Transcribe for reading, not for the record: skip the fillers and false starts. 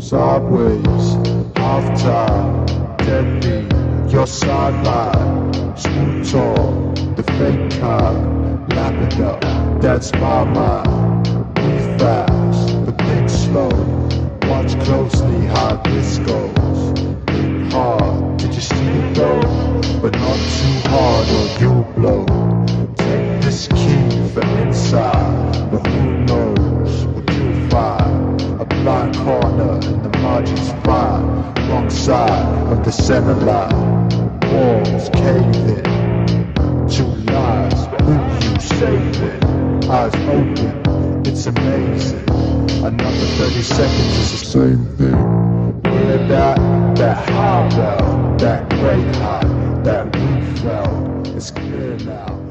Sideways, half-time, deadbeat, your sideline, scoot tall, the fake kind, lap it up, that's my mind. Move fast, the think slow, watch closely how this goes. Hit hard, did you see it go? But not too hard or you'll blow. Take this key for inside, but who knows what you'll find. A blind corner in the margins fine, wrong side of the center line. Walls caving, two lies, who you saving? Eyes open, it's amazing. Another 30 seconds is the same thing. Hear that high bell, that great high, that we felt. It's clear now.